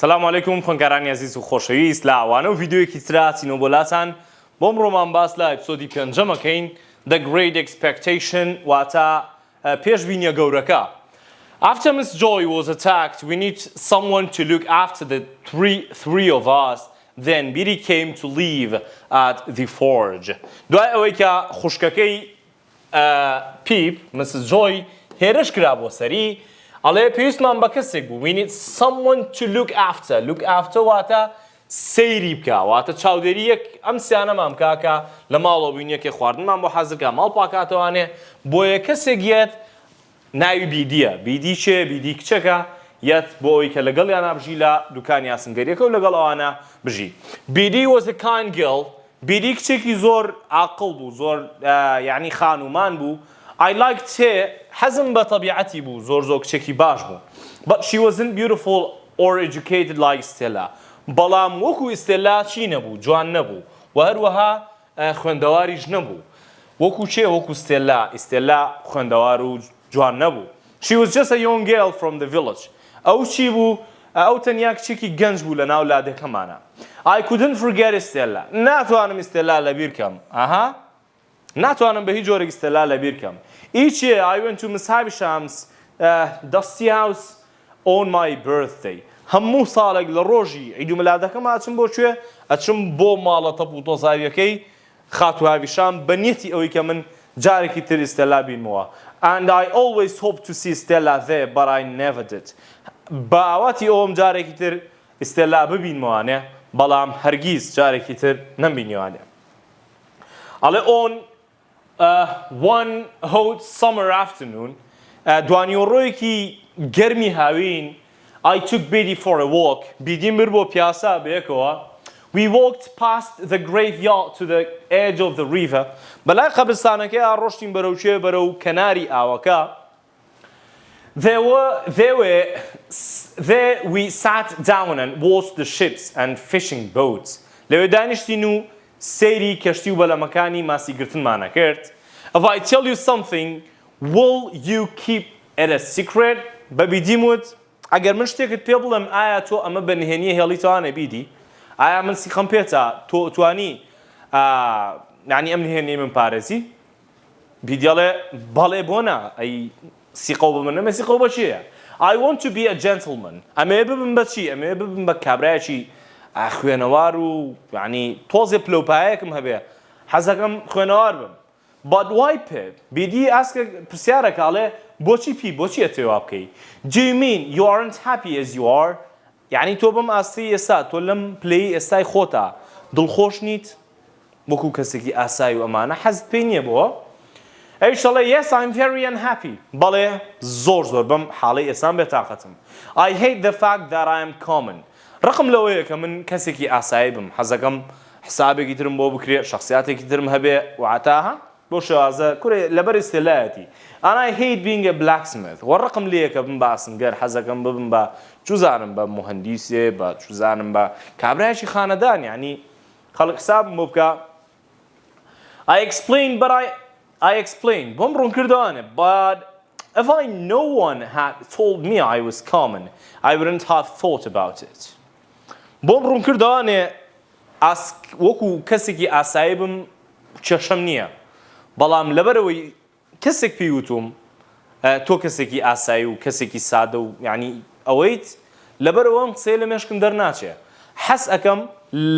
سلام علیکم خوێندکارانی عزیز و خۆشەویست لە ئەوانە و ڤیدیۆیەکی ترا چینۆبۆلاتان بۆم ڕۆمان باس لە ئەپیسۆدی پێنجەمەکەین The Great Expectation واتە پێشبینیە گەورەکە. After Miss Joy was attacked, we need someone to look after the three of us. Then Biddy came to live at the forge. دوای ئەوەی کە خوشکەکەی پیپ Mrs Joy هێرش کرا بۆ سەری ئەڵێ پێویستمان بە کەسێک بوو. We need someone to look after. Look after واتە سەیری بکە واتە چاودێریەک ئەم سیانەمان بکە کە لە ماڵەوە بووینیەکێ خواردنمان بۆ حەزەکە ماڵ پاکاتەوانێ بۆیە کەسێک یەت ناوی بیدیە. بیدی چێ؟ بیدی کچەکە یەت بۆ ئەوەی کە لەگەڵیانە بژی لە دوکانی ئاسنگەریەکە و لەگەڵ ئەوانە بژی. بیدی was a kind girl. بیدی کچێکی زۆر عاقڵ بوو زۆر یعنی خانومان بوو. I liked her. حەزم بە تەبیعەتی بوو زۆر کچێکی باش بوو. But she wasn't beautiful or educated like Stella. بەڵام وەکو ئیستێلا چی نەبوو جوان نەبوو و هەروەها خوێندەواریش نەبوو وەکو چێ وەکو ئیستێلا خوێندەوار و جوان نەبوو. She was just a young girl from the village. ئەو چی بوو ئەو تەنیا کچێکی گەنج بوو لە ناو لادەکەمانە. I couldn't forget ئیستێلا. ناتوانم ئیستێلا لەبیر بکەم. ناتوانم بە هیچ جۆرێک ئیستێلا لەبیر بکەم. Each year I went to Miss Havisham's dusty house on my birthday. هەموو ساڵێک لە ڕۆژی عید و مەلادەکەم ئاچم بۆ کوێ؟ ئەچم بۆ ماڵە تەپ و تۆزاویەکەی خات و هاویشام بە نیەتی ئەوەی کە من جارێکی تر ئیستێلا بینمەوە. And I always hoped to see Stella there, but I never did. بە ئاواتی ئەوم جارێکی تر ئیستێلا ببینمەوانێ بەڵام هەرگیز جارێکی تر نەمبینیوانێ. ئەڵێ on one hot summer afternoon دوانیۆڕۆیەکی گەرمی هاوین I took Biddy for a walk. Biddy mir bo piasa beyekova. We walked past the graveyard to the edge of the river. Balay qabristaneke arroshtin baroche baro kanari awaka. There we sat down and watched the ships and fishing boats. Lewe danishtinu seyri kashti bala makani masi girtin mana kert. If I tell you something, will you keep it a secret? Babidimut ئەگەر من شتێکت پێ بڵێم ئایا تۆ ئەمە بە نهێنیە هێڵیتوانە بیدی؟ ئایا من سیخەم پێتە تۆ توانی یعنی ئەم نهێنیی من پارێزی؟ بیدیڵێ بەڵێ بۆ نا ئەی سیقەو بە من نەمە سیقەو بە چییە؟ I want to be a gentleman. ئەمێ ببم بە چی؟ ئەمێ ببم بە کابرایەکی خوێنەوار و یعنی تۆزێ پلۆپایەکم هەبێ حەزەکەم خوێنەوار بم. But why Pip? بیدی ئاسکە پرسیارەکە ئەڵێ بۆچی پی بۆچی ئەتەوێ بکەی؟ Do you mean you aren't happy as you are? یعنی تۆ بەم ئاستی ئێستا تۆ لەم پلەی ئێستای خۆتا دڵخۆش نیت؟ وەکو کەسێکی ئاسایی و ئەمانە حەزت پێی نییە بۆ؟ ئەویش دەڵێ Yes, I'm very unhappy. بەڵێ زۆر بەم حاڵەی ئێستان بێتاقەتم. I hate the fact that I am common. ڕقم لەوەیە کە من کەسێکی ئاسایی بم حەزەکەم حسابێکی ترم بۆ بکرێ شخصیاتێکی ترم هەبێ وعتاها بۆ شێوازە کورێ لەبەر ئیستێلایەتی. And I hate being a blacksmith. وەڕقم لێیە کە بم بە ئاسنگەر حەزەکەم ببم بە چوزانم بە مهندیسێ بە چوزانم بە کابرایەکی خانەدان یعنی خەڵک حسابم بۆ بکە. I explained بۆم ڕوون کردوانێ but if no one had told me I was common I wouldn't have thought about it. بۆم ڕوون کردوانێ وەکو کەسێکی ئاسایی بم کێشەم نییە بەڵام لەبەرەوەی کەسێک پێی وتوم تۆ کەسێکی ئاسایی و کەسێکی سادە و یعنی ئەوەیت لەبەرەوە ئەم قسەیە لە مێشکم دەرناچێ حەز ئەەکەم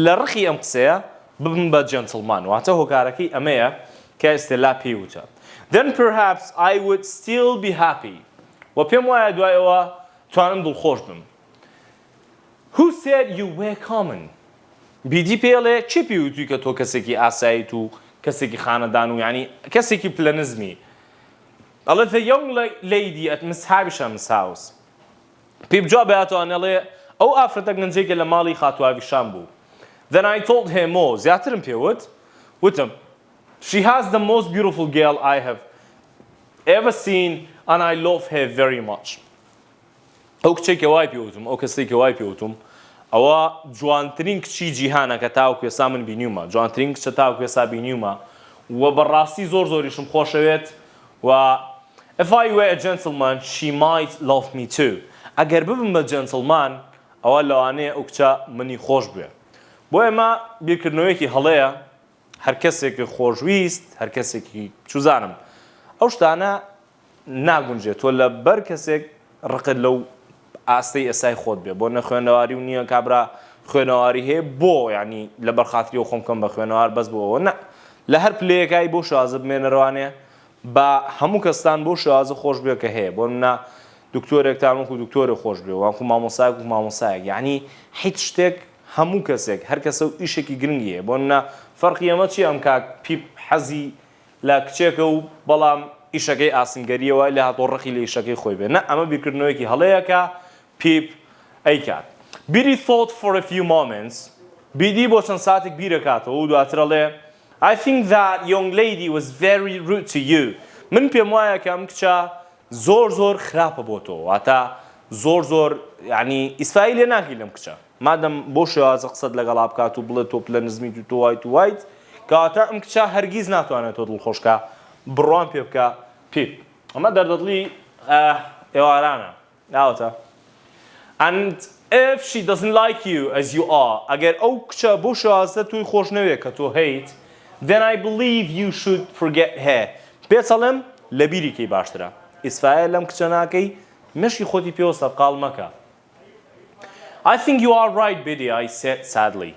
لە ڕخی ئەم قسەیە ببم بە جەنتڵمان واتە هۆکارەکەی ئەمەیە کە ئێستێلا پێی وتە. Then perhaps I would still be happy. و پێم وایە دوایەوە توانم دڵخۆش بم. Who said you were common? بیدی پێڵێ چی پێی وتوی کە تۆ کەسێکی ئاساییت و کەسێکی خانەدان و یعنی کەسێکی پلەنزمی. ئەڵێ the young lady at Miss Havisham's house. پێی بجواب بەیاتوانێ ئەڵێ ئەو ئافرەتە گەنجێکە لە ماڵی خاتوهاویشان بوو. Then I told her more. زیاترم پێوت وتم She has the most beautiful girl I have ever seen and I love her very much. ئەو کچێکە وای پێوتم ئەو کەسێکە وای پێوتم ئەوە جوانترین کچی جیهانە کە تاوەکو ئێستا من بینیومە جوانترین کچە تاوەکو ئێستا بینیومە و بەڕاستی زۆریشم خۆشەوێت و if I were a gentleman she might love me too. ئەگەر ببم بە جەنتڵمان ئەوە لەوانەیە ئەو کچە منی خۆش بوێ بۆ ئێمە بیرکردنەوەیەکی هەڵەیە هەر کەسێکی خۆشویست هەر کەسێکی چوزانم ئەو شتانە ناگونجێت تۆ لە بەر کەسێک ڕقت لەو ئاستەی ئێسای خۆت بێ بۆ نە خوێندەواری و نییە کابرا خوێنەواری هەیە بۆ ینی لەبەر خاتری و خۆم کەم بە خوێنەوار بەس بۆەوە نە لە هەر پلەیەکایی بۆ شازە بمێنەرەوانێ بە هەموو کەستان بۆ شازە خۆش بێ کە هەیە بۆ منە دکتۆرێکتان وەکو دکتۆرە خۆش بێ وانکو مامۆستایەک و مامۆستایەک یعنی هیچ شتێک هەموو کەسێک هەر کەسە و ئیشێکی گرنگیە بۆ منە فەرقی ئەمە چی ئەم کاک پیپ حەزی لە کچێکە و بەڵام ئیشەکەی ئاسنگەریەوە لە هاتۆ ڕقی لە ئیشەکەی خۆی بێ نە ئەمە بیرکردنەوەیەکی هەڵەیەکە پیپ ئەیکات بیری thought for a few moments بیدی بۆ چەند ساتێک بیرەکاتەوە و دواترەڵێ I think that young lady was very rude to you من پێم وایە کە ئەم کچە زۆر خراپە بۆ تۆ واتە زۆر ینی ئیسفایی لێ ناکەی لەم کچە مادەم بۆ شێوازە قسەت لەگەڵا بکات و بڵێت تۆ پلە نزمیت و تۆ وایت کەواتە ئەم کچە هەرگیز ناتوانێت تۆ دڵخۆشکە بڕوان پێ بکە پیپ ئەمە دەردەڵی ئێوارانە ناوەتە and if she doesn't like you as you are ئەگەر ئەو کچە بۆ شێوازە توی خۆش نەوێت کە تۆ هەیت then I believe you should forget her پێچەڵێم لە بیریکەی باشترە ئیسفایە لەم کچە ناکەی مشکی خۆتی پێوە سەرقاڵ مەکە I think you are right Biddy I said sadly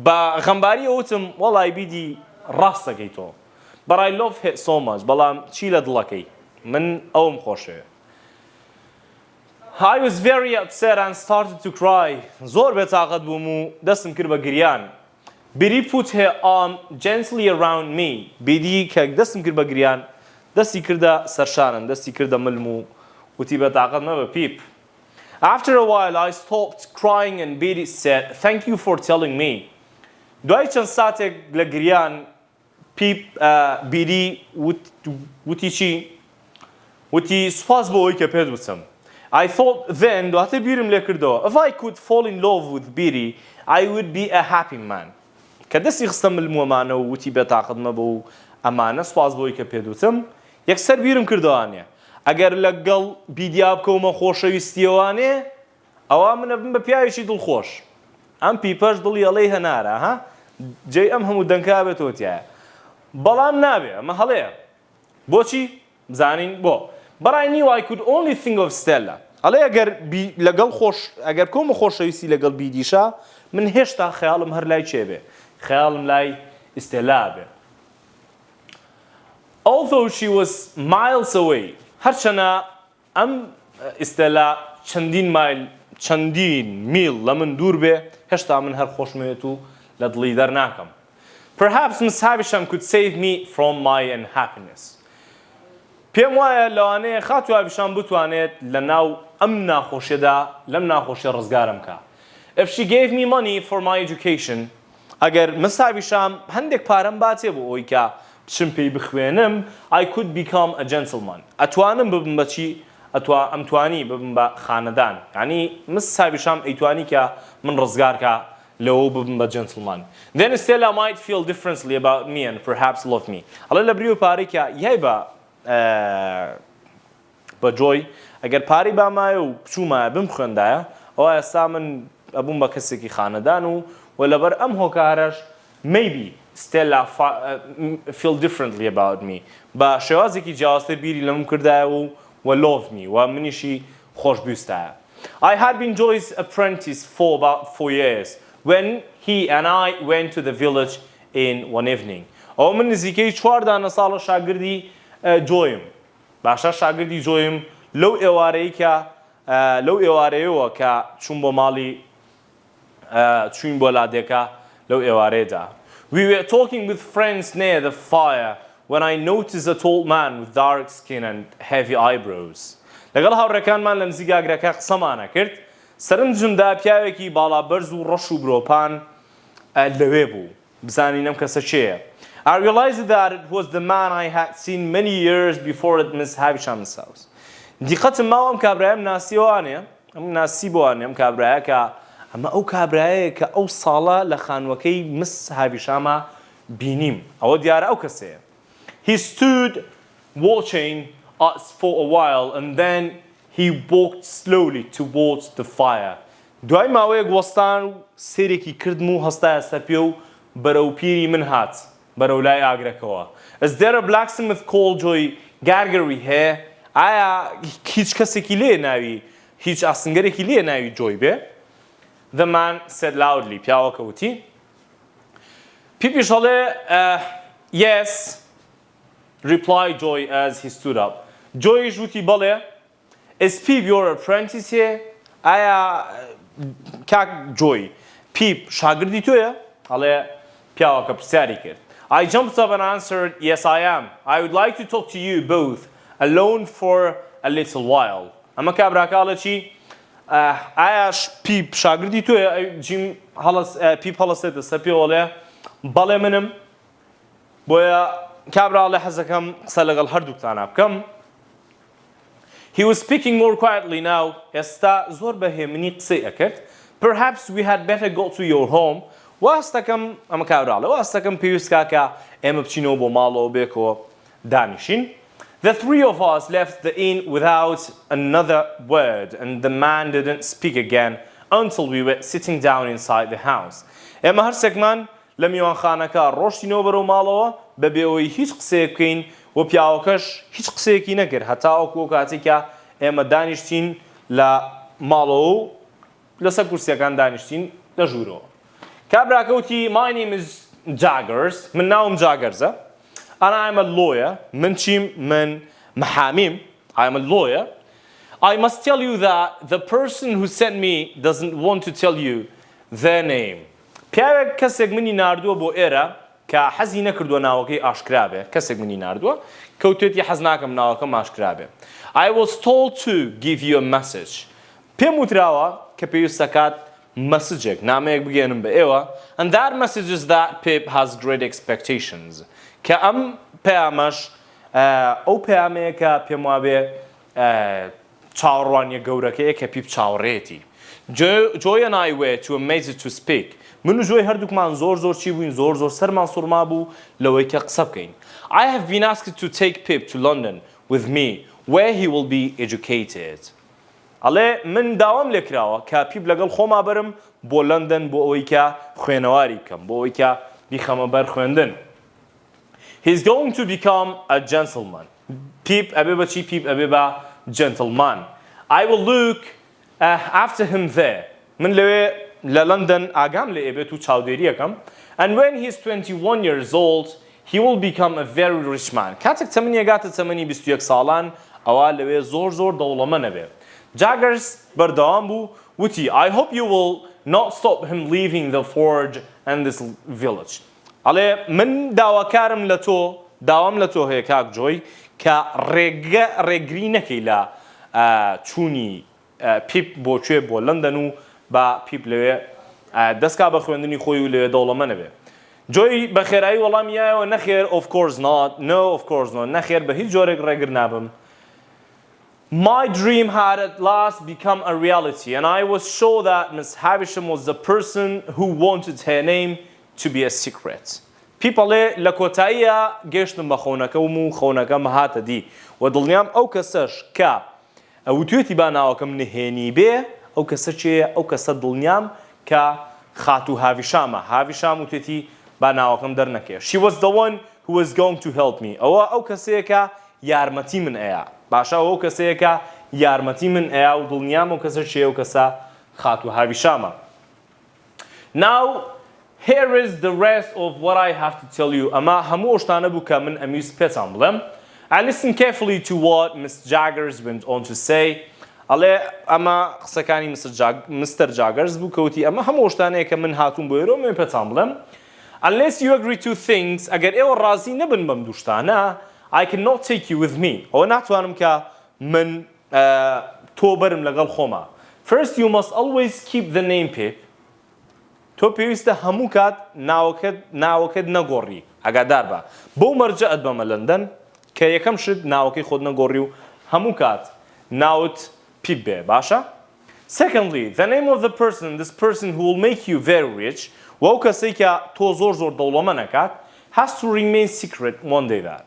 بە غەمباری ئەوتم وەڵای بیدی ڕاستەکەی تۆ but I love her so much بەڵام چی لە دڵەکەی من ئەوم خۆشەوێ I was very upset and started to cry زۆر بێتاقەت بووم و دەستم کرد بە گریان Biddy put her arm gently around me بیدی کە دەستم کرد بە گریان دەستی کردە سەرشانم دەستی کردە ملم و وتی بێتاقەت مەبە پیپ After a while I stopped crying and Biddy said thank you for telling me دوای چەند ساتێک لە گریان پیپ بیدی وتی چی وتی سوپاس بۆ ئەوەی کە پێت وتم I thought then دواتر بیرم لێ کردەوە if I could fall in love with Biddy I would be a happy man کە دەستی خستە ملموەمانە و وتی بێتاقەت مەبە و ئەمانە سوپاس بۆ ئەوەی کە پێت وتم یەکسەر بیرم کردەوانێ ئەگەر لەگەڵ بیدیا بکەومە خۆشەویستیەوانێ ئەوە منە بم بە پیاوێکی دڵخۆش ئەم پیپەش دڵی ئەڵەی هەنارە ها جێی ئەم هەموو دەنگا بێتەوە تایە بەڵام نابێ ئەمە هەڵەیە بۆچی بزانین بۆ But I knew I could only think of Stella ئەڵێ ئەگەر لەگەڵ ئەگەر کۆمە خۆشەویستی لەگەڵ بیدیشا من هێشتا خەیاڵم هەر لای چێ بێ خەیاڵم لای ئستێلا بێ Although she was miles away هەرچەنە ئەم ئستێلا چەندین میل لە من دوور بێ هێشتا من هەر خۆشمەوێت و لە دڵی دەرناکەم Perhaps Miss Havisham could save me from my unhappiness پێم وایە لەوانەیە خاتو هاویشان بتوانێت لە ناو ئەم ناخۆشیەدا لەم ناخۆشیە ڕزگارم کە If she gave me money for my education ئەگەر مس هاویشام هەندێک پارەم باتێ بۆ ئەوەی کە بچم پێی بخوێنم I could become a gentleman ئەتوانم ببم بە چی ئەمتوانی ببم بە خانەدان یعنی مس هاویشام ئەیتوانی کە من ڕزگارکە لەوە ببم بە gentleman Then Stella might feel differently about me and perhaps love me ئەڵێ لە بریوە پارەی کە یای بە جۆی ئەگەر پارەی بامایە و بچوومایە بم خوێندایە ئەوە ئێستا من ئەبووم بە کەسێکی خانەدان و لەبەر ئەم هۆکارەش maybe Stella feel differently about me بە شێوازێکی جیاوازتر بیری لەم کردایە و love me و منیشی خۆشبویستایە I had been Joy's apprentice for about 4 years when he and I went to the village in one evening ئەوە من نزیکەی 4 دانە ساڵە شاگردی جۆیم باشە شاگردی جۆیم لەو ئێوارەیەوە کە چوون بۆ ماڵی چوین بۆ لادێکە لەو ئێوارەیەدا We were talking with friends near the fire when I noticed a tall man with dark skin and heavy eyebrows لەگەڵ هاوڕێکانمان لە نزیک ئاگرەکە قسەمانە کرد سەرنجمدا پیاوێکی باڵا بەرز و ڕەش و برۆپان لەوێ بوو بزانین ئەم کەسە چێیە I realized that it was the man I had seen many years before at Miss Havisham's house. دیقەتم ماوە ئەم کابرایەم ناسیوانێ ئەم ناسی بۆوانێ ئەم کابرایە کە ئەمە ئەو کابرایەیە کە ئەو ساڵە لە خانوەکەی مس هاویشامە بینیم ئەوە دیارە ئەو کەسەیە He stood watching us for a while and then he walked slowly towards the fire دوای ماوەیەک وەستان و سێرێکی کردم و هەستایە سەر پێ و بەرەو پیری من هات بەرەو لای ئاگرەکەەوە. Is there a blacksmith called Joy Gargery here? ئایا هیچ کەسێکی لێ ناوی هیچ ئاسنگەرێکی لێ ناوی جۆی بێ؟ The man said loudly. پیاوەکە وتی. پیپیش هەڵێ yes, replied Joy as he stood up. Joyش وتی بەڵێ. Is Peep your apprentice here? ئایا کاک جۆی پیپ شاگردی تۆیە؟ هەڵێ پیاوەکە پرسیاری کرد. I jumped up and answered, yes I am. I would like to talk to you both alone for a little while. ئەمە کابراکاڵە چی؟ ئایا پیپ شاگردی تۆیە؟ جیم پیپ هەڵەسێتە سەر پێوەڵێ بەڵێ منم بۆیە کابراڵێ حەزەکەم قسە لەگەڵ هەردووکتانە بکەم. He was speaking more quietly now. ئێستا زۆر بەهێمنی قسەی ئەکرد. Perhaps we had better go to your home. واستەکەم ئەمە کابراڵێ واستەکەم پێویستکە کە ئێمە بچینەوە بۆ ماڵەوە بێکەوە دانیشین. The three of us left the inn without another word and the man didn't speak again until we were sitting down inside the house. ئێمە هەرسێکمان لە میوانخانەکە ڕۆشتینەوە بەرەو ماڵەوە بەبێەوەی هیچ قسەیەک بکەین و پیاوەکەش هیچ قسەیەکی نەکرد هەتا وەکو کاتێکە ئێمە دانیشتین لە ماڵەوە و لەسەر کورسیەکان دانیشتین لە ژوورەوە. کابراکەوتی my name is Jaggers. من ناوم جاگەرزە. And I'm a lawyer. من چیم؟ من محامیم. I'm a lawyer. I must tell you that the person who sent me doesn't want to tell you their name. پیاوێک کەسێک منی ناردووە بۆ ئێرە کە حەزی نەکردووە ناوەکەی ئاشکرا بێ. کەسێک منی ناردووە کەوتێتی حەز ناکەم ناوەکەم ئاشکرا بێ. I was told to give you a message. پێم وتراوە کە پێویستە کات مەسجێک نامەیەک بگێنم بە ئێوە. And that message is that Pip has great expectations. کە ئەم پەیامەش ئەو پەیامەیە کە پێم وابێ چاوەڕوانیە گەورەکەیە کە پیپ چاوەڕێتی. Joy and I were too amazed to speak. من و جۆی هەردووکمان زۆر چی بووین زۆر سەرمان سوڕما بوو لەوەی کە قسە بکەین. I have been asked to take Pip to London with me where he will be educated. ئەڵێ من داوام لێکراوە کە پیپ لەگەڵ خۆما بەرم بۆ لەندەن بۆ ئەوەی کە خوێنەواری بکەم بۆ ئەوەی کە بیخەمە بەر خوێندن. He's going to become a gentleman. Pip ئەبێ بە چی؟ پیپ ئەبێ بە gentleman. I will look after him there. من لەوێ لە لەندەن ئاگام لێ ئێبێت و چاودێریەکەم. And when he's 21 years old, he will become a very rich man. کاتێک تەمەنی ئەگاتە تەمەنی 21 ساڵان ئەوە لەوێ زۆر دەوڵەمەندە بێ. Jaggers بەردەوام بوو وتی I hope you will not stop him leaving the forge and this village. ئەڵێ من داواکارم لە تۆ داوام لە تۆ هەیە کاک جۆی کە ڕێگری نەکەی لە چوونی پیپ بۆ لەندەن و با پیپ لەوێ دەستکا بە خوێندنی خۆی و لەوێ دەوڵەمەندە بێ. جۆی بە خێرایی وەڵامی یایەوە نەخێر of course not no of course not نەخێر بە هیچ جۆرێک ڕێگر نابم. My dream had at last become a reality and I was sure that Miss Havisham was the person who wanted her name to be a secret. پیپەڵێ لە کۆتاییە گەشتم بە خۆنەکەم و خۆنەکەم هاتە دی و دڵنیام ئەو کەسەش کە ئەوتوێتی با ناوەکەم نهێنی بێ ئەو کەسە چێە ئەو کەسە دڵنیام کە خاتوو هاویشامە هاویشام وتێتی با ناوەکەم دەرنەکێ. She was the one who was going to help me. ئەو کەسەیە کە یارمەتی من ئەیە. باشە ئەو کەسەیە کە یارمەتی من ئەیە و دڵنیام ئەو کەسە چێ ئەو کەسە خاتوو هاویشامە. Now here is the rest of what I have to tell you. ئەمە هەموو شتانە بوو کە من ئەمویست پێتان بڵێم. I listened carefully to what Miss Jaggers went on to say. ئەڵێ ئەمە قسەکانی Mr. Jaggers بوو کەوتی ئەمە هەموو شتانەیە کە من هاتووم بۆ ئێرە من پێتان بڵێم. Unless you agree to things, ئەگەر ئێوە ڕازی نەبن بەم دوو شتانە I cannot take you with me. ئەوە ناتوانم کە من تۆ بەرم لەگەڵ خۆما. First you must always keep the name Pip. تۆ پێویستە هەموو کات ناوەکەت نەگۆڕی ئاگادار بە بۆ مەرجەعت بەمە لەندەن کە یەکەم شت ناوەکەی خۆت نەگۆڕی و هەموو کات ناوت پیپ بێ باشە. Secondly, the name of the person, this person who will make you very rich و ئەو کەسەی کە تۆ زۆر دەوڵەمەند نەکات has to remain secret one day that.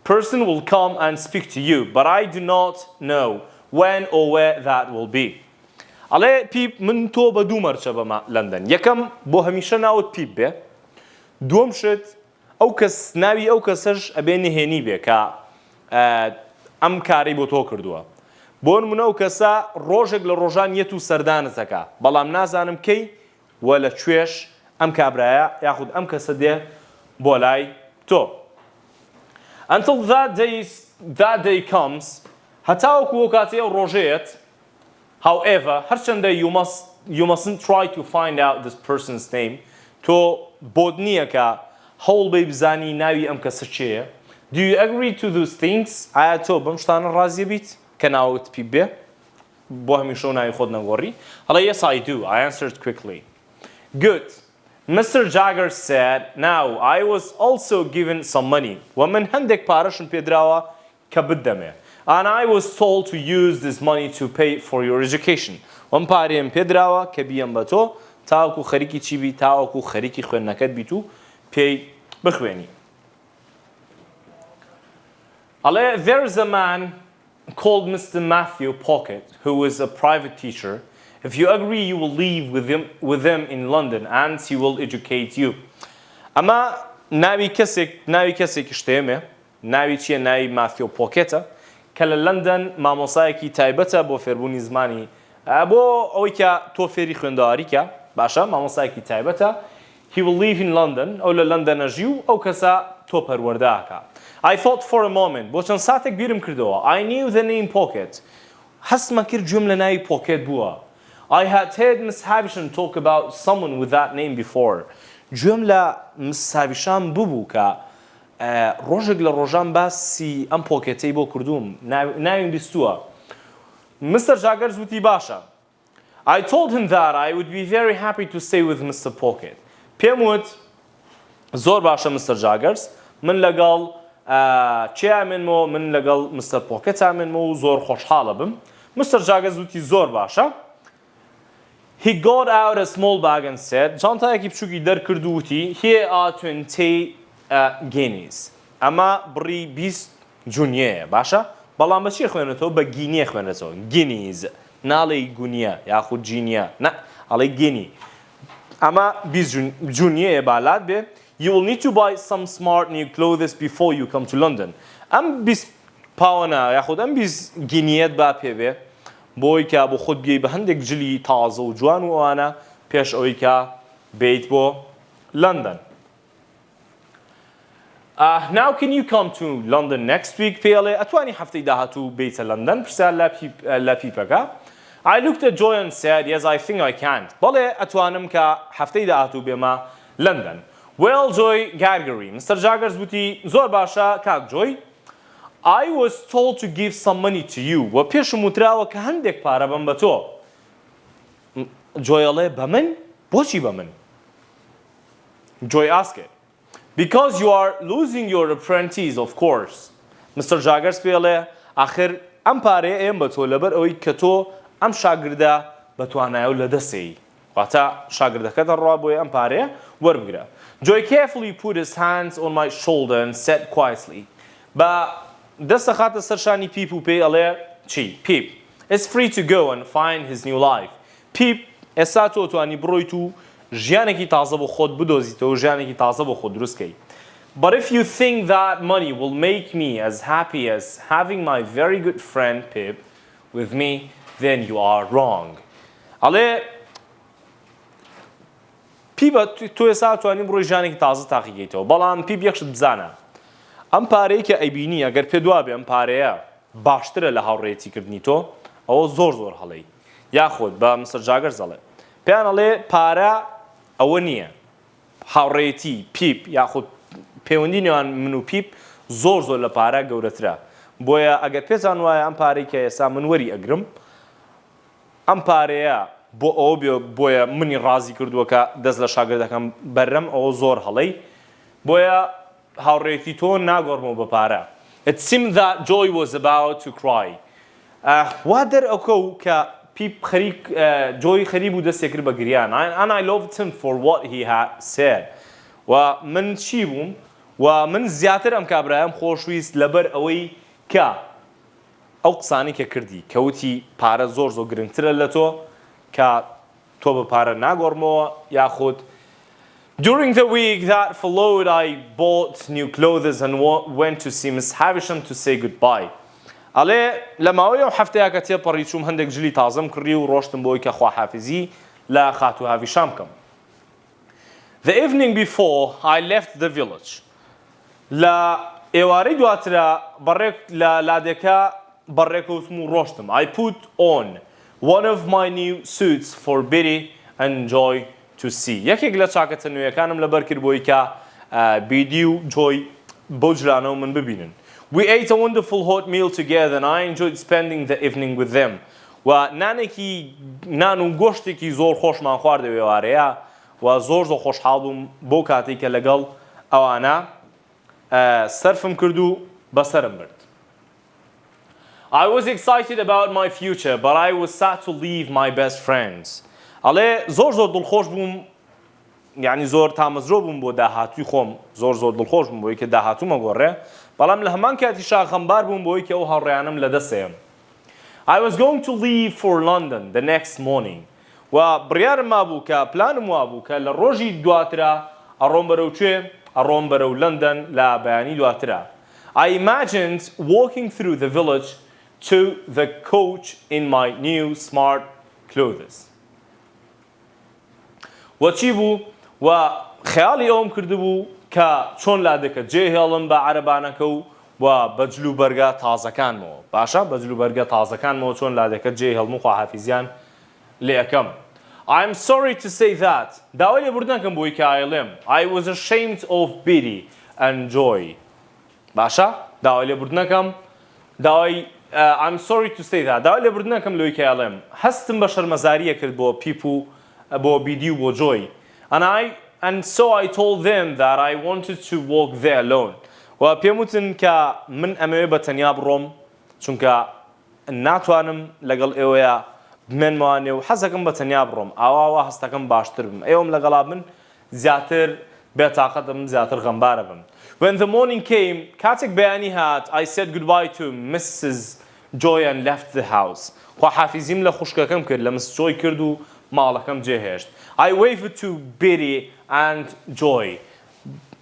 Person will come and speak to you, but I do not know when or where that will be. ئەڵێ پیپ من تۆ بە دوو مەرچە بەمە لەندەن یەکەم بۆ هەمیشە ناوت پیپ بێ دووەم شت ئەو کەس ناوی ئەو کەسەش ئەبێ نهێنی بێ کە ئەم کارەی بۆ تۆ کردووە بۆ نمونە ئەو کەسە ڕۆژێک لە ڕۆژان یەت و سەردانتەکە بەڵام نازانم کەی وە لە کوێش ئەم کابرایە یاخود ئەم کەسە دێ بۆ لای تۆ until that day comes هەتاوەکو ئەو کاتەی ئەو ڕۆژەیەت however هەرچەندە you mustn't try to find out this person's name تۆ بۆت نییە کە هەوڵ بەی بزانی ناوی ئەم کەسە چێیە do you agree to those things ئایا تۆ بەم شتانە ڕازیە بیت کە ناوت پیپ بێ بۆ هەمیشە و ناوی خۆت نەگۆڕی هەڵێ yes I do I answered quickly good Mr. Jagger said now I was also given some money ومن هەندێک پارەشم پێدراوە کە بدەمێ and I was told to use this money to pay for your education وەم پارەیەم پێدراوە کە بیەم بە تۆ تاوەکو خەریکی چی بی تاوەکو خەریکی خوێندنەکەت بیت و پێی بخوێنی ئەڵێ there's a man called Mr. Matthew Pocket who is a private teacher if you agree you will live with him in London and he will educate you ئەمە ناوی کەسێکی شتێمێ ناوی چییە ناوی ماثیو پۆکێتە کە لە لەندەن مامۆستایەکی تایبەتە بۆ فێربوونی زمانی بۆ ئەوەی کە تۆ فێری خوێندەواریکە باشە مامۆستایەکی تایبەتە he will live in London ئەو لە لەندەنەژی و ئەو کەسە تۆ پەروەردەکە I thought for a moment بۆ چەند ساتێک بیرم کردەوە I knew the name Pocket هەستمە کرد گوێم لە ناوی پۆکێت بووە I had heard Miss Havisham talk about someone with that name before گوێم لە Miss Havisham ببوو کە ڕۆژێک لە ڕۆژان باسی ئەم پۆکێتەی بۆ کردووم ناویم بیستووە Mr. Jaggers وتی باشە I told him that I would be very happy to stay with Mr. Pocket پێم وت زۆر باشە Mr. Jaggers من لەگەڵ چیامێنمەوە من لەگەڵ Mr. Pocket ئامێنمەوە و زۆر خۆشحاڵە بم Mr. Jaggers وتی زۆر باشە He got out a small bag and said جانتایەکی بچووکی دەرکرد و وتی Here are 20 guineas ئەمە بڕی 20 جونیەیە باشە بەڵام بە چی خوێنێتەوە بە گینیە خوێنێتەوە guineas ناڵێی گونیە یاخود جینیە نە ئەڵێ گینی ئەمە 20 جونیەیە بالات بێ You will need to buy some smart new clothes before you come to London. ئەم 20 پاوەنە یاخود ئەم 20 گینیەت با پێبێ بۆی کە بۆ خۆت بیەی بە هەندێک جلی تازە و جوان و ئەوانە پێش ئەوەی کە بیت بۆ لندن. Now can you come to London next week پێڵێ ئەتوانی هەفتەی داهاتوو بیتە لندن پرسیار لە پیپەکە. I looked at Joy and said yes I think I can. بەڵێ ئەتوانم کە هەفتەی داهاتوو بێمە لندن. Well Joy Gargery Mr. Jaggers وتی زۆر باشە کاک جۆی I was told to give some money to you و پێشم وتراوە کە هەندێک پارە بەم بە تۆ جۆیەڵێ بە من بۆچی بە من Joy asked because you are losing your apprentice of course Mr. Jaggers پێڵێ ئاخر ئەم پارەیە ئێم بە تۆ لەبەر ئەوەی کە تۆ ئەم شاگردە بە توانایە و لە دەسێی واتە شاگردەکەتە ڕوا بۆیە ئەم پارەیە وەربگرە Joy carefully put his hands on my shoulder and said quietly بە دەستە خاتە سەرشانی پیپ و پێی ئەڵێ چی پیپ It's free to go and find his new life پیپ ئێستا تۆ توانی بڕۆیت و ژیانێکی تازە بۆ خۆت بدۆزیتەوە ژیانێکی تازە بۆ خۆت دروستکەی But if you think that money will make me as happy as having my very good friend Pip with me then you are wrong ئەڵێ پیبە تۆ ئێستا توانی بڕۆی ژیانێکی تازە تاقیگەیتەوە بەڵام پیپ یەکشت بزانە ئەم پارەیە کە ئەیبینی ئەگەر پێ دوابێ ئەم پارەیە باشترە لە هاوڕێیەتیکردنی تۆ ئەوە زۆر هەڵەی یاخۆت بە Mr. Jaggers ئەڵێ پێیان ئەڵێ پارە ئەوە نییە هاوڕێیەتی پیپ یاخود پەیوەندی نێوان من و پیپ زۆر لە پارە گەورەترە بۆیە ئەگەر پێتان وایە ئەم پارەی کە ئێستا من وەری ئەگرم ئەم پارەیە بۆ ئەوە بۆیە منی ڕازی کردووە کە دەست لە شاگردەکەم بەرەم ئەوە زۆر هەڵەی بۆیە هاوڕێتی تۆ ناگۆڕمەوە بە پارە It seemed that Joy was about to cry وا دەرئەکەو کە پیپ جۆی خەریب و دەستێ کرد بە گریان and I loved him for what he had said و من چی بووم و من زیاتر ئەم کابرایم خۆشەویست لەبەر ئەوەی کە ئەو قسانی کە کردی کەوتی پارە زۆر گرنگترە لە تۆ کە تۆ بە پارە ناگۆڕمەوە یاخود During the week that followed, I bought new clothes and went to see Miss Havisham to say goodbye. ئەڵێ لە ماوەی ئەو هەفتەیە کە تێپەڕی چووم هەندێک جلی تازەم کڕی و ڕۆشتم بۆی کە خواحافیزی لە خاتو هاویشام بکەم. The evening before I left the village. لە ئێوارەی دواترە بەڕێک لە لادێکە بەڕێکەوتم و ڕۆشتم. I put on one of my new suits for Betty and Joy to see. یەکێک لە چاکەتە نوێیەکانم لەبەر کرد بۆی کە بیدی و جۆی بەو جلانەوە من ببینن. We ate a wonderful hot meal together and I enjoyed spending the evening with them. و نانێکی نان و گۆشتێکی زۆر خۆشمان خواردە ئێوارەیە و زۆر خۆشحاڵ بووم بۆ کاتێک کە لەگەڵ ئەوانە سەرفم کرد و بەسەرم برد. I was excited about my future, but I was sad to leave my best friends. ئەڵێ زۆر دڵخۆش بووم، یعنی زۆر تامەزرۆ بووم بۆ داهاتووی خۆم، زۆر دڵخۆش بووم بۆی کە داهاتوومە گۆڕێ، بەڵام لە هەمان کاتیشا غەمبار بووم بۆی کە ئەو هاوڕێیانم لەدەستێم. I was going to leave for London the next morning. و بڕیارم مابوو کە پلانم وابوو کە لە ڕۆژی دواترە ئەڕۆم بەرەو کوێ؟ ئەڕۆم بەرەو لەندەن لە بەیانی دواترە. I imagined walking through the village to the coach in my new smart clothes. و چی بوو؟ و خەیاڵی ئەوم کردبوو کە چۆن لادەکە جێهێڵم بە عەرەبانەکە و بە جلوبەرگە تازەکانمەوە. باشە بە جلوبەرگە تازەکانمەوە چۆن لادەکە جێهێڵم و خواحافیزیان لێ ئەەکەم. I'm sorry to say that. داوای لێبوردنەکەم بۆی کە ئایڵێم. I was ashamed of Betty and Joy. باشە؟ داوای لێبوردنەکەم I'm sorry to say that. داوای لێبوردنەکەم لەوەی کە ئایڵێم. هەستم بە شەرمەزاریە کرد بۆ پیپ و بۆ بیدی و بۆ جۆی. And so I told them that I wanted to walk there alone. و پێم وتن کە من ئەمەوێ بە تەنیا بڕۆم چونکە ناتوانم لەگەڵ ئێوەیە بمێنمەوانێ و حەزەکەم بە تەنیا بڕۆم. ئاوا هەستەکەم باشتر بم. ئێوەم لەگەڵا بن زیاتر بێتاقەتم زیاتر غەمبارە بم. When the morning came, کاتێک بەیانی هات, I said goodbye to Mrs. Joy and left the house. خواحافیزیم لە خوشکەکەم کرد لە مس جۆی کرد و ماڵەکەم جێهێشت. I waved to Betty and Joy.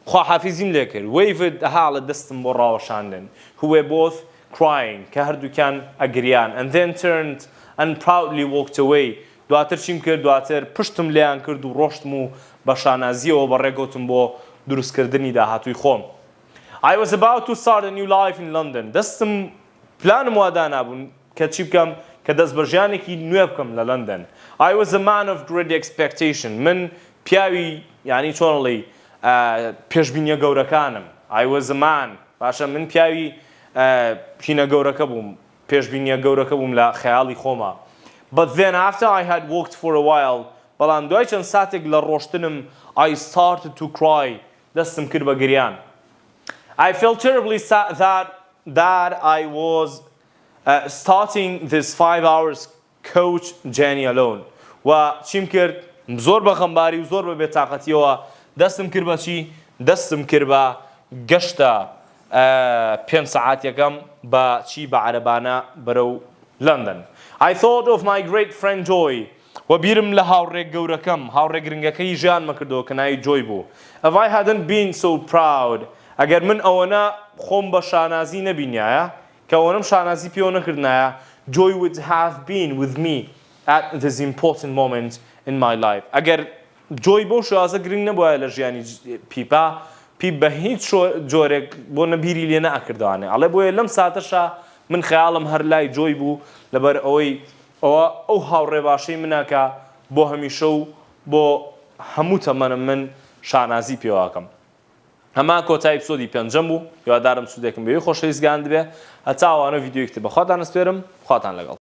خواحافیزیم لێ کرد. Waved هاڵە دەستم بۆ ڕاوەشاندن. Who were both crying. کە هەردووکیان ئەگریان. And then turned and proudly walked away. دواتر چیم کرد؟ دواتر پشتم لێیان کرد و ڕۆشتم و بە شانازیەوە بەڕێگەوتم بۆ دروستکردنی داهاتووی خۆم. I was about to start a new life in London. دەستم پلانم وادا نابوون کە چی بکەم کە دەست بە ژیانێکی نوێ بکەم لە لەندەن. I was a man of great expectation. من پیاوی یعنی چۆنڵی پێشبینیە گەورەکانم. I was a man. باشە من پیاوی پینە گەورەکە بووم. پێشبینیە گەورەکە بووم لە خەیاڵی خۆمە. But then after I had walked for a while, بەڵام دوای چەند ساتێک لە ڕۆشتنم I started to cry. دەستم کرد بە گریان. I felt terribly sad that I was starting this 5 hours coach journey alone. و چیم کرد؟ زۆر بە غەمباری و زۆر بە بێتاقەتیەوە دەستم کرد بە چی؟ دەستم کرد بە گەشتە 5 سەعاتێکەم بە چی بە عەرەبانە بەرەو لەندەن. I thought of my great friend Joy. و بیرم لە هاوڕێک گەورەکەم، هاوڕێک گرنگەکەی ژیانمە کردەوە کە ناوی جۆی بوو. If I hadn't been so proud. ئەگەر من ئەوەنە خۆم بە شانازی نەبینایە کە ئەوەنەم شانازی پێوە نەکردنایە Joy would have been with me at this important moment in my life. ئەگەر جۆی بۆ شوازە گرنگ نەبووە لە ژیانی پیپا پیپ بە هیچ جۆرێک بۆ نەبیری لێ نەئەکردوانێ. ئەڵێ بۆیە لەم ساتەشە من خەیاڵم هەر لای جۆی بوو لەبەر ئەوەی ئەو هاوڕێ باشەی مناکە بۆ هەمیشە و بۆ هەموو تەمەنم من شانازی پێواکەم. هەمان کۆتایی ئەپیسۆدی پێنجەم بوو. هیوادارم سودێکم بەوەی خۆشەویست گەیاند بێ. هەتا ئەوانە ڤیدیۆیەکتر بەخواتان ئەسپێرم. خواتان لەگەڵ.